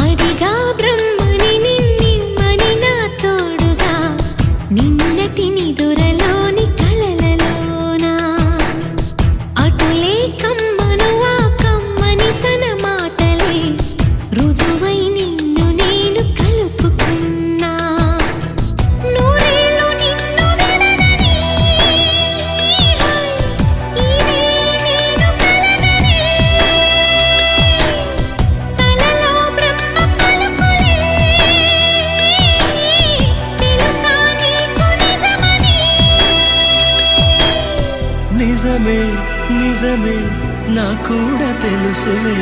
అడిగా బ్రహ్మని నిన్నిమ్మని నా తోడుగా నిన్నటి నిదురలోని కలలలోనా అటులే కమ్మను ఆ కమ్మని తన మాటలే రుజువై నిన్ను నేను కలుపుకున్నా నూరేళ్ళు నిన్ను విడనని ఇదే నేను కలగనే తలలో బ్రహ్మ పలుకులే తెలుసా నీకు నిజమని నిజమే నిజమే నా కూడా తెలుసులే